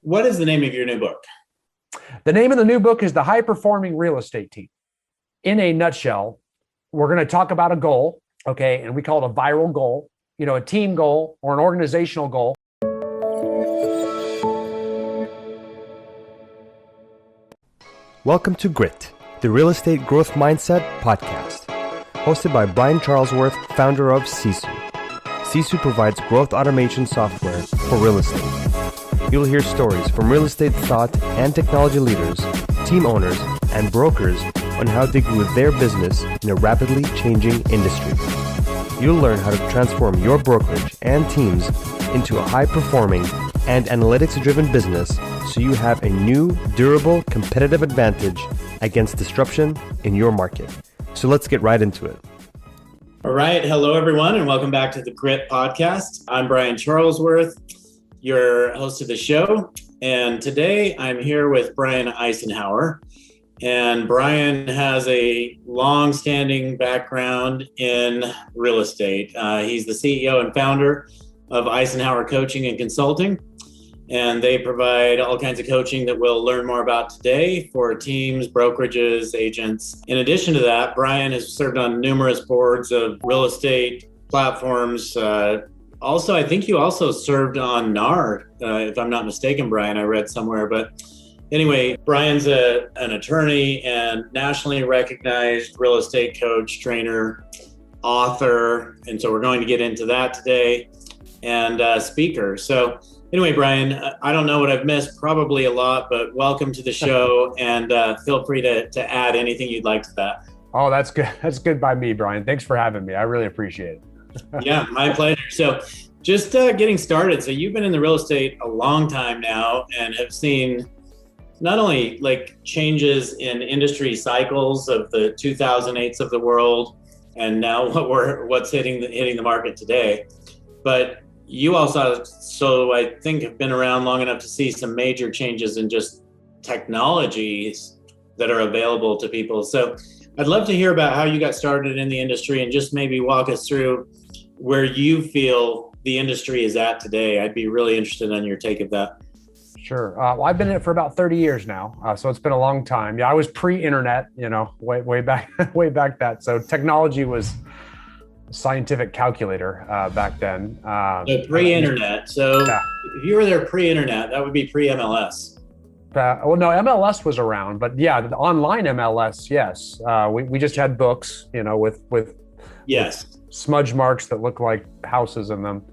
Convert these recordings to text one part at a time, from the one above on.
What is the name of your new book? The name of the new book is The High Performing Real Estate Team. In a nutshell, we're going to talk about a goal, okay? And we call it a viral goal, a team goal or an organizational goal. Welcome to Grit, the Real Estate Growth Mindset podcast, hosted by Brian Charlesworth, founder of Sisu. Sisu provides growth automation software for real estate. You'll hear stories from real estate thought and technology leaders, team owners, and brokers on how they grew their business in a rapidly changing industry. You'll learn how to transform your brokerage and teams into a high-performing and analytics-driven business so you have a new, durable, competitive advantage against disruption in your market. So let's get right into it. All right. Hello, everyone, and welcome back to the Grit podcast. I'm Brian Charlesworth, your host of the show. And today I'm here with Brian Icenhower. And Brian has a long-standing background in real estate. He's the CEO and founder of Icenhower Coaching and Consulting. And they provide all kinds of coaching that we'll learn more about today for teams, brokerages, agents. In addition to that, Brian has served on numerous boards of real estate platforms. Also, I think you also served on NAR, if I'm not mistaken, Brian, I read somewhere. But anyway, Brian's an attorney and nationally recognized real estate coach, trainer, author. And so we're going to get into that today, and speaker. So anyway, Brian, I don't know what I've missed, probably a lot, but welcome to the show, and feel free to add anything you'd like to that. Oh, that's good. That's good by me, Brian. Thanks for having me. I really appreciate it. Yeah, my pleasure. So just getting started. So you've been in the real estate a long time now and have seen not only like changes in industry cycles of the 2008s of the world and now what's hitting the market today, but you also, so I think, have been around long enough to see some major changes in just technologies that are available to people. So I'd love to hear about how you got started in the industry and just maybe walk us through where you feel the industry is at today. I'd be really interested in your take of that. Sure. Well, I've been in it for about 30 years now. So it's been a long time. Yeah, I was pre-internet, way back, that. So technology was scientific calculator back then. So pre-internet. So yeah. If you were there pre-internet, that would be pre-MLS. Well, no, MLS was around, but yeah, the online MLS, yes. We just had books, with yes, with smudge marks that look like houses in them,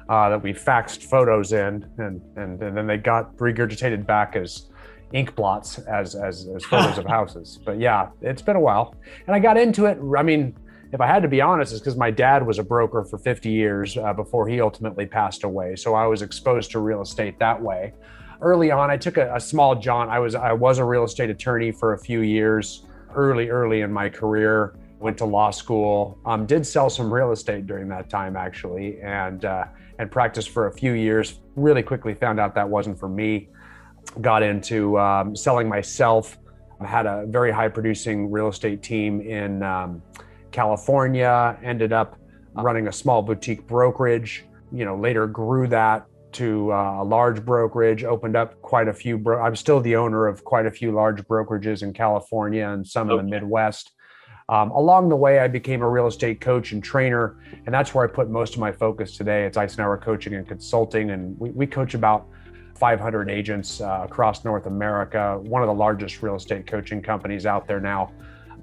that we faxed photos in, and then they got regurgitated back as ink blots as photos of houses. But yeah, it's been a while, and I got into it. I mean, if I had to be honest, it's because my dad was a broker for 50 years before he ultimately passed away. So I was exposed to real estate that way. Early on, I took a small jaunt. I was a real estate attorney for a few years, early in my career. Went to law school, did sell some real estate during that time actually, and practiced for a few years. Really quickly found out that wasn't for me. Got into selling myself. I had a very high producing real estate team in California, ended up running a small boutique brokerage, later grew that to a large brokerage, opened up quite a few. I'm still the owner of quite a few large brokerages in California and some in the Midwest. Along the way, I became a real estate coach and trainer, and that's where I put most of my focus today. It's Icenhower Coaching and Consulting, and we coach about 500 agents across North America, one of the largest real estate coaching companies out there now.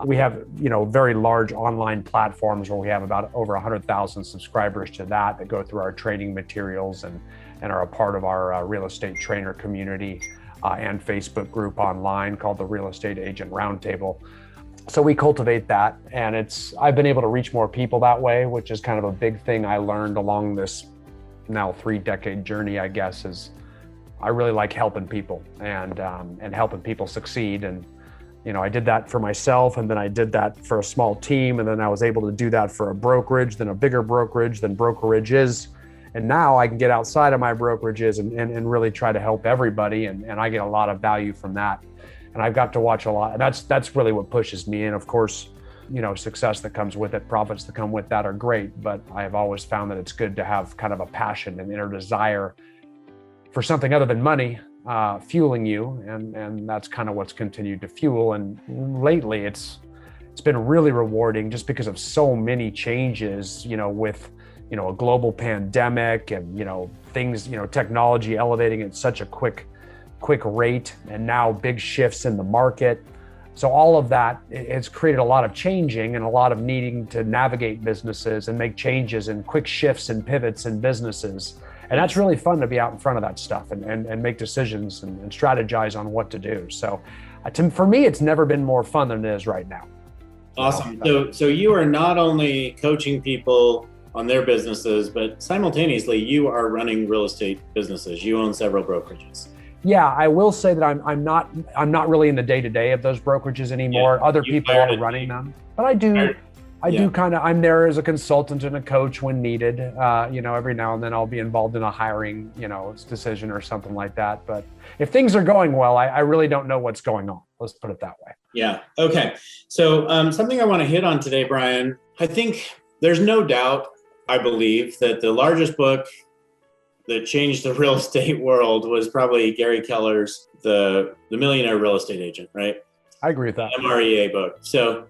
We have, very large online platforms where we have about over 100,000 subscribers to that go through our training materials and are a part of our real estate trainer community and Facebook group online called the Real Estate Agent Roundtable. So we cultivate that, and I've been able to reach more people that way, which is kind of a big thing I learned along this now 3-decade journey, I guess, is I really like helping people and helping people succeed. And I did that for myself, and then I did that for a small team, and then I was able to do that for a brokerage, then a bigger brokerage, then brokerages. And now I can get outside of my brokerages and really try to help everybody, and I get a lot of value from that. And I've got to watch a lot. That's really what pushes me. And of course, success that comes with it, profits that come with that are great, but I have always found that it's good to have kind of a passion and inner desire for something other than money, fueling you, and that's kind of what's continued to fuel. And lately, it's been really rewarding just because of so many changes, with a global pandemic and things, technology elevating at such a quick rate, and now big shifts in the market. So all of that has created a lot of changing and a lot of needing to navigate businesses and make changes and quick shifts and pivots in businesses. And that's really fun to be out in front of that stuff and make decisions and strategize on what to do. So for me, it's never been more fun than it is right now. Awesome. So you are not only coaching people on their businesses, but simultaneously you are running real estate businesses. You own several brokerages. Yeah, I will say that I'm not really in the day-to-day of those brokerages anymore. Other people are running them, but I do I'm there as a consultant and a coach when needed. Every now and then I'll be involved in a hiring, decision or something like that. But if things are going well, I really don't know what's going on. Let's put it that way. Yeah. Okay. So something I want to hit on today, Brian, I think there's no doubt, I believe, that the largest book that changed the real estate world was probably Gary Keller's The Millionaire Real Estate Agent, right? I agree with that. MREA book. So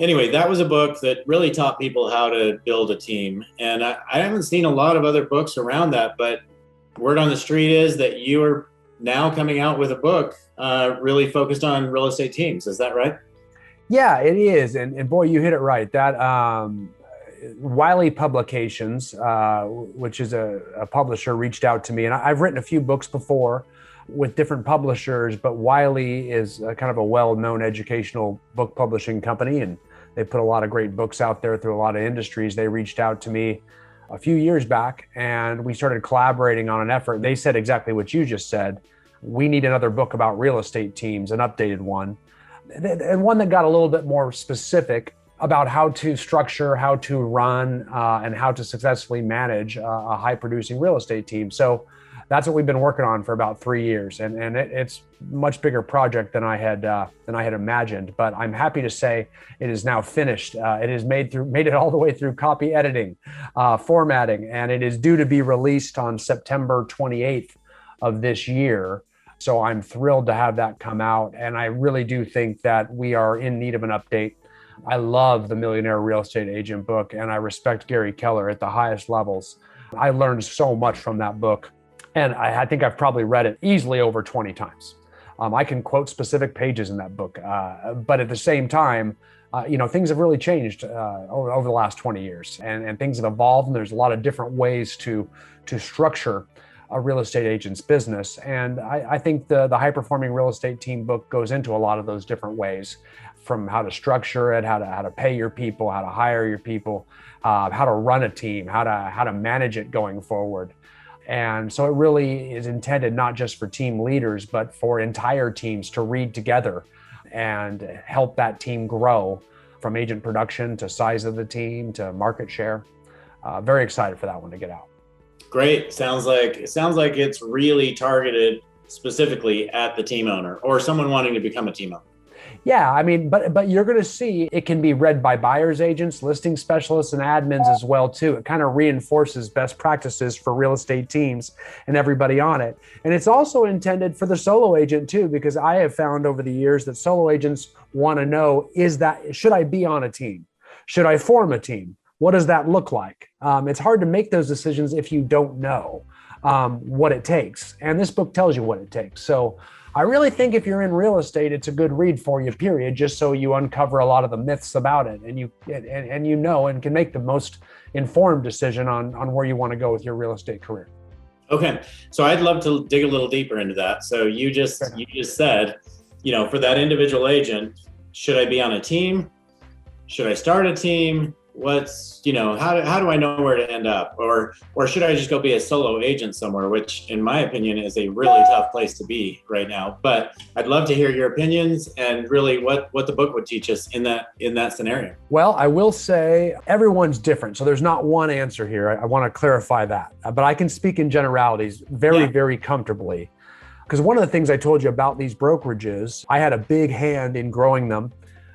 anyway, that was a book that really taught people how to build a team. And I haven't seen a lot of other books around that, but word on the street is that you are now coming out with a book really focused on real estate teams. Is that right? Yeah, it is. And boy, you hit it right. That Wiley Publications, which is a publisher, reached out to me. And I've written a few books before with different publishers, but Wiley is kind of a well-known educational book publishing company, and they put a lot of great books out there through a lot of industries. They reached out to me a few years back, and we started collaborating on an effort. They said exactly what you just said. We need another book about real estate teams, an updated one, and one that got a little bit more specific about how to structure, how to run, and how to successfully manage a high-producing real estate team. So that's what we've been working on for about 3 years, and it's a much bigger project than I had imagined. But I'm happy to say it is now finished. It is made it all the way through copy editing, formatting, and it is due to be released on September 28th of this year. So I'm thrilled to have that come out, and I really do think that we are in need of an update. I love the Millionaire Real Estate Agent book, and I respect Gary Keller at the highest levels. I learned so much from that book, and I think I've probably read it easily over 20 times. I can quote specific pages in that book, but at the same time, things have really changed over the last 20 years, and things have evolved, and there's a lot of different ways to structure a real estate agent's business. And I think the high-performing real estate team book goes into a lot of those different ways, from how to structure it, how to pay your people, how to hire your people, how to run a team, how to manage it going forward. And so it really is intended not just for team leaders, but for entire teams to read together and help that team grow, from agent production to size of the team to market share. Very excited for that one to get out. Great. Sounds like it's really targeted specifically at the team owner or someone wanting to become a team owner. Yeah, I mean, but you're going to see it can be read by buyer's agents, listing specialists, and admins as well too. It kind of reinforces best practices for real estate teams and everybody on it. And it's also intended for the solo agent too, because I have found over the years that solo agents want to know, should I be on a team? Should I form a team? What does that look like? It's hard to make those decisions if you don't know what it takes. And this book tells you what it takes. So I really think if you're in real estate, it's a good read for you, period, just so you uncover a lot of the myths about it, and you can make the most informed decision on where you want to go with your real estate career. Okay. So I'd love to dig a little deeper into that. So you just said, for that individual agent, should I be on a team? Should I start a team? What's, how do I know where to end up? Or should I just go be a solo agent somewhere, which in my opinion is a really tough place to be right now. But I'd love to hear your opinions and really what the book would teach us in that scenario. Well, I will say everyone's different. So there's not one answer here. I want to clarify that. But I can speak in generalities very comfortably. Because one of the things I told you about these brokerages, I had a big hand in growing them.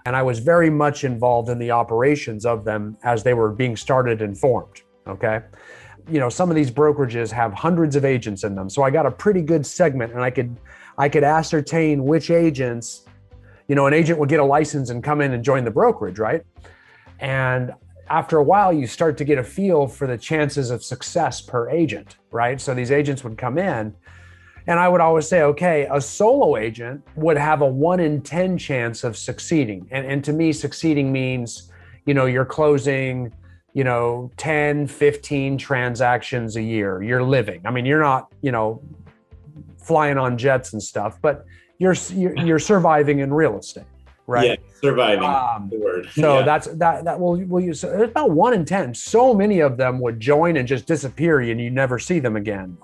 And I was very much involved in the operations of them as they were being started and formed, okay? some of these brokerages have hundreds of agents in them. So I got a pretty good segment, and I could ascertain which agents, an agent would get a license and come in and join the brokerage, right? And after a while, you start to get a feel for the chances of success per agent, right? So these agents would come in, and I would always say, okay, a solo agent would have a 1 in 10 chance of succeeding. And to me, succeeding means, you're closing, 10, 15 transactions a year. You're living. I mean, you're not, flying on jets and stuff, but you're surviving in real estate, right? Yeah, surviving, the word. So that will use. It's about 1 in 10. So many of them would join and just disappear, and you never see them again.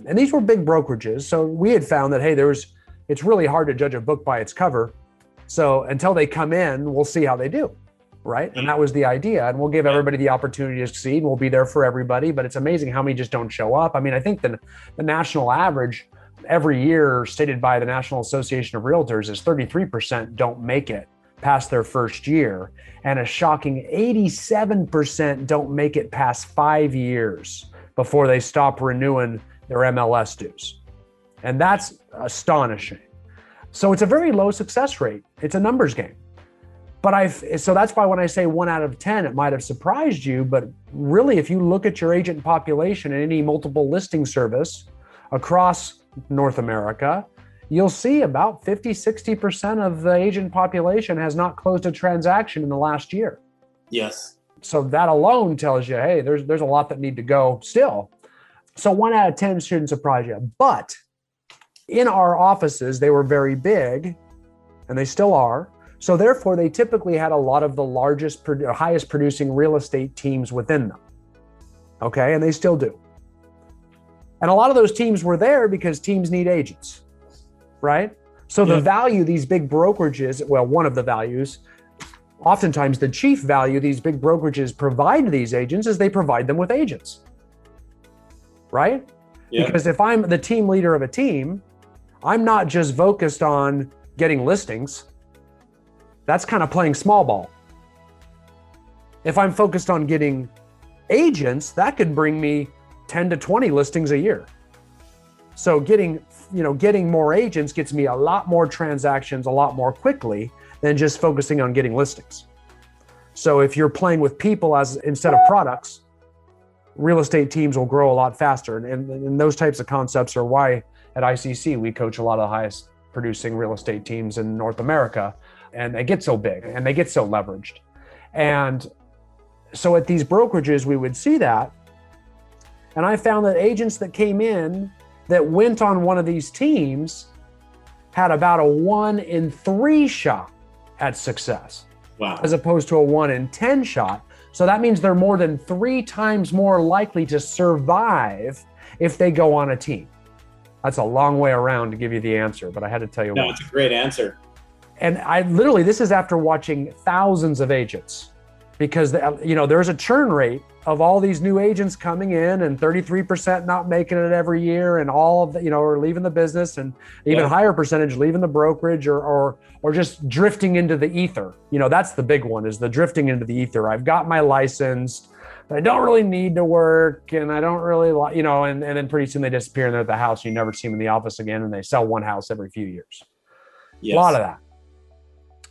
And these were big brokerages. So we had found that, hey, it's really hard to judge a book by its cover. So until they come in, we'll see how they do, right? And that was the idea. And we'll give everybody the opportunity to succeed. We'll be there for everybody. But it's amazing how many just don't show up. I mean, I think the national average every year stated by the National Association of Realtors is 33% don't make it past their first year. And a shocking 87% don't make it past 5 years before they stop renewing their MLS dues. And that's astonishing. So it's a very low success rate. It's a numbers game. So that's why when I say 1 out of 10, it might have surprised you. But really, if you look at your agent population in any multiple listing service across North America, you'll see about 50, 60% of the agent population has not closed a transaction in the last year. Yes. So that alone tells you, hey, there's a lot that need to go still. So 1 out of 10 shouldn't surprise you. But in our offices, they were very big, and they still are. So therefore, they typically had a lot of the largest, highest producing real estate teams within them. Okay, and they still do. And a lot of those teams were there because teams need agents, right? So the value these big brokerages, well, one of the values, oftentimes the chief value these big brokerages provide to these agents is they provide them with agents, right? Yeah. Because if I'm the team leader of a team, I'm not just focused on getting listings. That's kind of playing small ball. If I'm focused on getting agents, that could bring me 10 to 20 listings a year. So getting more agents gets me a lot more transactions a lot more quickly than just focusing on getting listings. So if you're playing with people instead of products, real estate teams will grow a lot faster. And those types of concepts are why at ICC we coach a lot of the highest producing real estate teams in North America. And they get so big and they get so leveraged. And so at these brokerages, we would see that. And I found that agents that came in that went on one of these teams had about a 1 in 3 shot at success. Wow. As opposed to a 1 in 10 shot. So that means they're more than 3 times more likely to survive if they go on a team. That's a long way around to give you the answer, but I had to tell you why. No, it's a great answer. And this is after watching thousands of agents, because there's a churn rate of all these new agents coming in and 33% not making it every year, and all of the, are leaving the business, and even higher percentage leaving the brokerage or just drifting into the ether. That's the big one, is the drifting into the ether. I've got my license, I don't really need to work, and I don't really and then pretty soon they disappear and they're at the house. You never see them in the office again, and they sell one house every few years. Yes. A lot of that.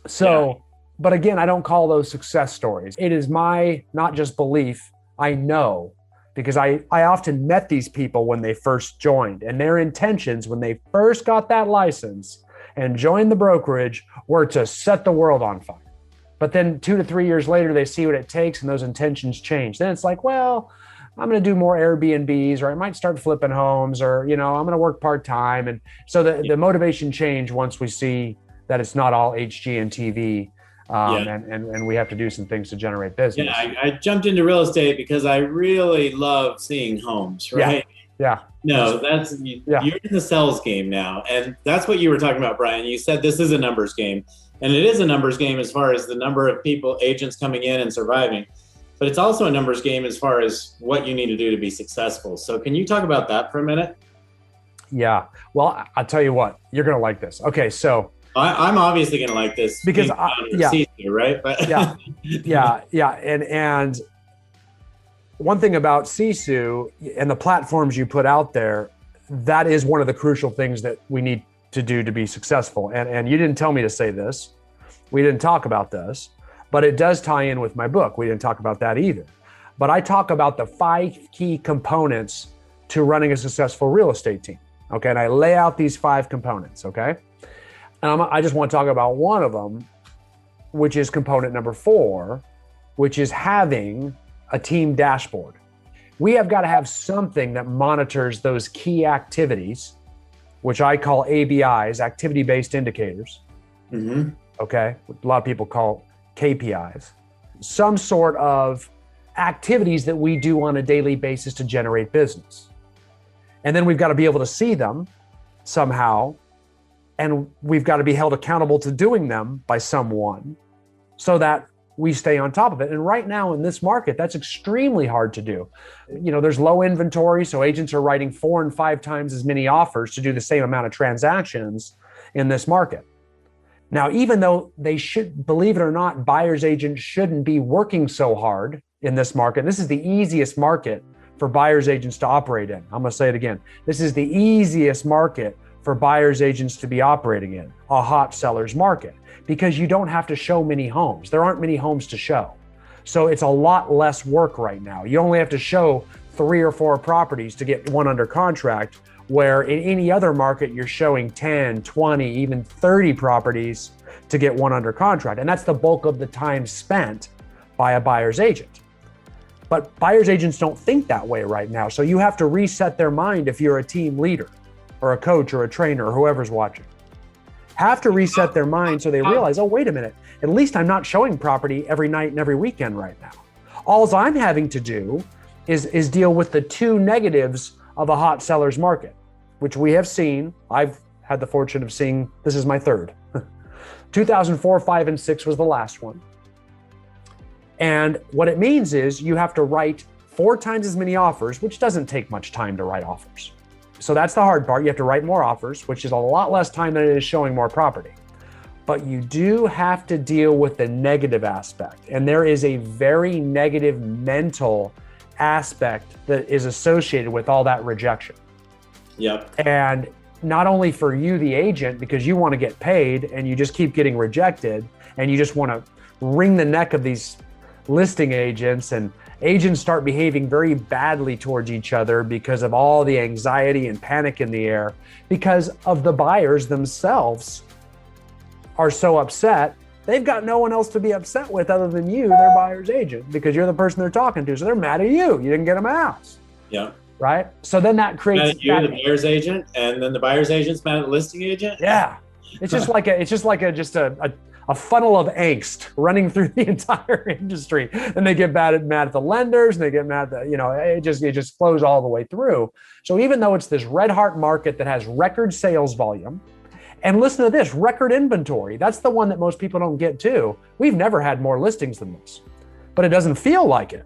So, but again, I don't call those success stories. It is my, not just belief, I know, because I often met these people when they first joined, and their intentions when they first got that license and joined the brokerage were to set the world on fire. But then 2 to 3 years later, they see what it takes and those intentions change. Then it's like, well, I'm going to do more Airbnbs, or I might start flipping homes, or, I'm going to work part-time. And so the motivation change once we see that it's not all HG and TV, and we have to do some things to generate business. Yeah, I jumped into real estate because I really love seeing homes, right? Yeah. No, you're in the sales game now. And that's what you were talking about, Brian. You said this is a numbers game. And it is a numbers game as far as the number of agents coming in and surviving. But it's also a numbers game as far as what you need to do to be successful. So can you talk about that for a minute? Yeah. Well, I'll tell you what, you're going to like this. Okay, so I'm obviously going to like this because season, right? But yeah. And one thing about Sisu and the platforms you put out there, that is one of the crucial things that we need to do to be successful. And you didn't tell me to say this. We didn't talk about this, but it does tie in with my book. We didn't talk about that either. But I talk about the 5 key components to running a successful real estate team. Okay. And I lay out these 5 components. Okay. And I just want to talk about one of them, which is component number 4, which is having a team dashboard. We have got to have something that monitors those key activities, which I call ABIs, activity-based indicators. Mm-hmm. Okay. A lot of people call KPIs. Some sort of activities that we do on a daily basis to generate business. And then we've got to be able to see them somehow. And we've got to be held accountable to doing them by someone so that we stay on top of it. And right now in this market, that's extremely hard to do. You know, there's low inventory, so agents are writing 4 and 5 times as many offers to do the same amount of transactions in this market. Now, even though they should, believe it or not, buyer's agents shouldn't be working so hard in this market. This is the easiest market for buyer's agents to operate in. I'm going to say it again. This is the easiest market for buyer's agents to be operating in, a hot seller's market, because you don't have to show many homes. There aren't many homes to show. So it's a lot less work right now. You only have to show 3 or 4 properties to get one under contract, where in any other market, you're showing 10, 20, even 30 properties to get one under contract. And that's the bulk of the time spent by a buyer's agent. But buyer's agents don't think that way right now. So you have to reset their mind if you're a team leader or a coach or a trainer or whoever's watching. Have to reset their mind so they realize, oh, wait a minute, at least I'm not showing property every night and every weekend right now. All I'm having to do is deal with the 2 negatives of a hot seller's market, which we have seen. I've had the fortune of seeing, this is my 3rd. 2004, 5, and 6 was the last one. And what it means is you have to write 4 times as many offers, which doesn't take much time to write offers. So that's the hard part. You have to write more offers, which is a lot less time than it is showing more property. But you do have to deal with the negative aspect. And there is a very negative mental aspect that is associated with all that rejection. Yep. And not only for you, the agent, because you want to get paid and you just keep getting rejected and you just want to wring the neck of these listing agents, and agents start behaving very badly towards each other because of all the anxiety and panic in the air, because of the buyers themselves are so upset. They've got no one else to be upset with other than you, their buyer's agent, because you're the person they're talking to. So they're mad at you. You didn't get them a house. Yeah. Right. So then that creates mad at you, the buyer's agent, and then the buyer's agent's mad at the listing agent. Yeah. It's just like a funnel of angst running through the entire industry. And they get mad at the lenders, and they get mad at it just flows all the way through. So even though it's this red heart market that has record sales volume, and listen to this, record inventory, that's the one that most people don't get to. We've never had more listings than this, but it doesn't feel like it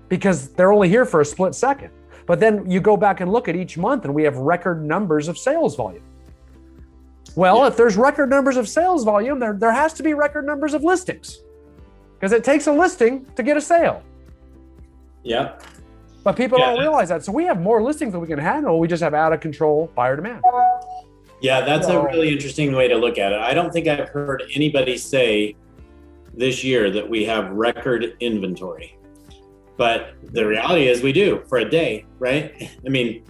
because they're only here for a split second. But then you go back and look at each month and we have record numbers of sales volume. Well, if there's record numbers of sales volume, there has to be record numbers of listings, because it takes a listing to get a sale. Yeah. But people don't realize that. So we have more listings than we can handle. We just have out of control buyer demand. Yeah, that's a really interesting way to look at it. I don't think I've heard anybody say this year that we have record inventory. But the reality is we do for a day, right? I mean,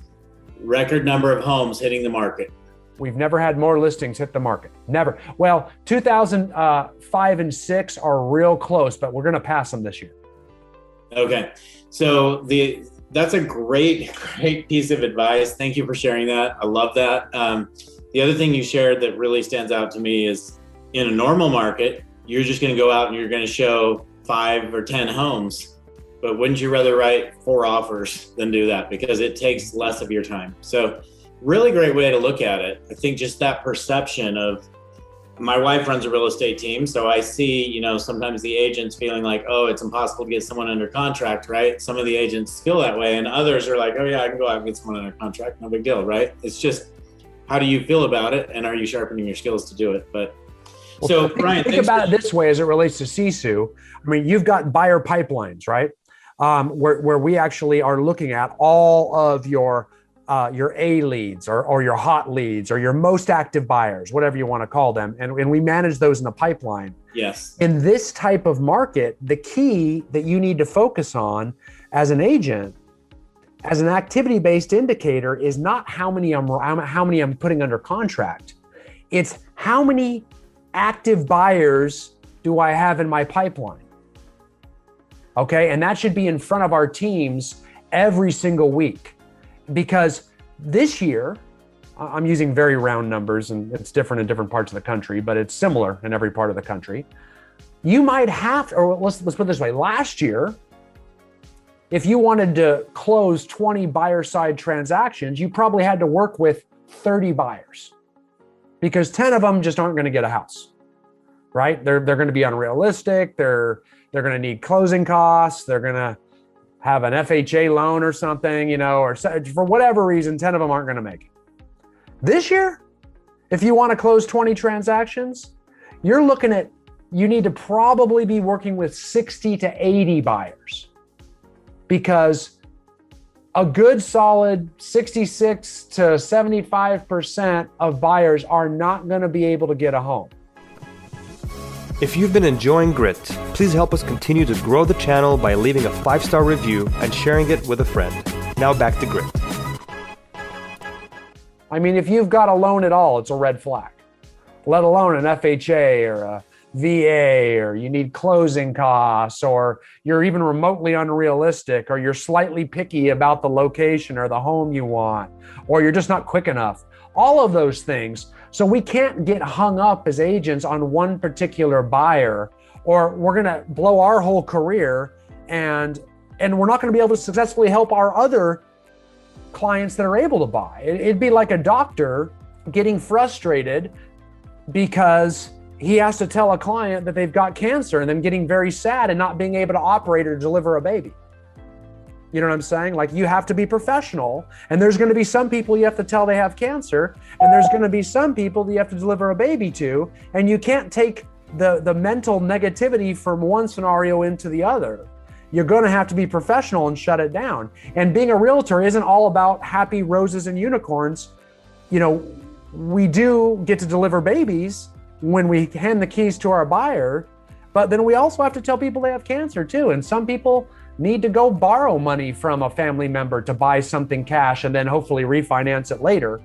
record number of homes hitting the market. We've never had more listings hit the market. Never. Well, 2005 and 6 are real close, but we're going to pass them this year. Okay. So that's a great piece of advice. Thank you for sharing that. I love that. The other thing you shared that really stands out to me is in a normal market, you're just going to go out and you're going to show 5 or 10 homes. But wouldn't you rather write 4 offers than do that? Because it takes less of your time. So really great way to look at it. I think just that perception of, my wife runs a real estate team. So I see, sometimes the agents feeling like, oh, it's impossible to get someone under contract, right? Some of the agents feel that way, and others are like, oh yeah, I can go out and get someone under contract. No big deal, right? It's just, how do you feel about it? And are you sharpening your skills to do it? But Brian, think about it this way as it relates to Sisu. I mean, you've got buyer pipelines, right? where we actually are looking at all of your A leads or your hot leads or your most active buyers, whatever you want to call them. And we manage those in the pipeline. Yes. In this type of market, the key that you need to focus on as an agent, as an activity-based indicator, is not how many I'm putting under contract. It's how many active buyers do I have in my pipeline? Okay, and that should be in front of our teams every single week. Because this year, I'm using very round numbers and it's different in different parts of the country, but it's similar in every part of the country. You might have, or let's put it this way, last year, if you wanted to close 20 buyer side transactions, you probably had to work with 30 buyers because 10 of them just aren't going to get a house, right? They're going to be unrealistic. They're going to need closing costs. They're going to have an FHA loan or something, or for whatever reason, 10 of them aren't going to make it. This year, if you want to close 20 transactions, you're looking at, you need to probably be working with 60 to 80 buyers because a good solid 66 to 75% of buyers are not going to be able to get a home. If you've been enjoying Grit, please help us continue to grow the channel by leaving a 5-star review and sharing it with a friend. Now back to Grit. I mean, if you've got a loan at all, it's a red flag, let alone an FHA or a VA, or you need closing costs, or you're even remotely unrealistic, or you're slightly picky about the location or the home you want, or you're just not quick enough. All of those things. So we can't get hung up as agents on one particular buyer, or we're going to blow our whole career and we're not going to be able to successfully help our other clients that are able to buy. It'd be like a doctor getting frustrated because he has to tell a client that they've got cancer and then getting very sad and not being able to operate or deliver a baby. You know what I'm saying? Like, you have to be professional, and there's going to be some people you have to tell they have cancer, and there's going to be some people that you have to deliver a baby to, and you can't take the mental negativity from one scenario into the other. You're going to have to be professional and shut it down. And being a realtor isn't all about happy roses and unicorns. We do get to deliver babies when we hand the keys to our buyer, but then we also have to tell people they have cancer too. And some people need to go borrow money from a family member to buy something cash and then hopefully refinance it later.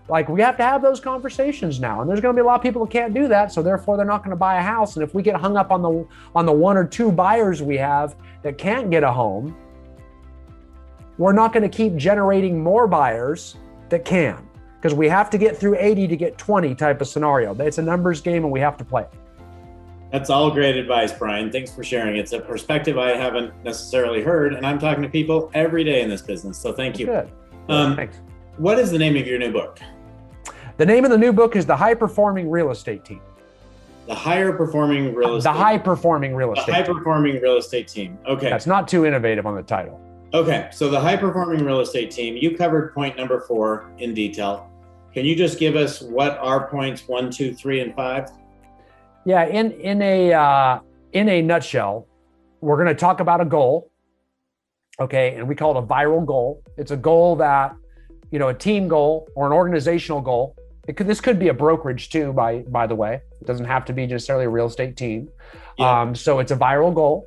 Like, we have to have those conversations now. And there's going to be a lot of people who can't do that. So therefore they're not going to buy a house. And if we get hung up on the one or two buyers we have that can't get a home, we're not going to keep generating more buyers that can, because we have to get through 80 to get 20 type of scenario. It's a numbers game and we have to play it. That's all great advice, Brian. Thanks for sharing. It's a perspective I haven't necessarily heard, and I'm talking to people every day in this business. So thank you. Good. Thanks. What is the name of your new book? The name of the new book is The High Performing Real Estate Team. The Higher Performing Real Estate. The High Performing Real Estate. The High Performing Real Estate Team. Okay. That's not too innovative on the title. Okay. So the High Performing Real Estate Team, you covered point number 4 in detail. Can you just give us what are points 1, 2, 3, and 5? Yeah, in a nutshell, we're going to talk about a goal, okay, and we call it a viral goal. It's a goal that, a team goal or an organizational goal. This could be a brokerage too, by the way. It doesn't have to be necessarily a real estate team. Yeah. So it's a viral goal.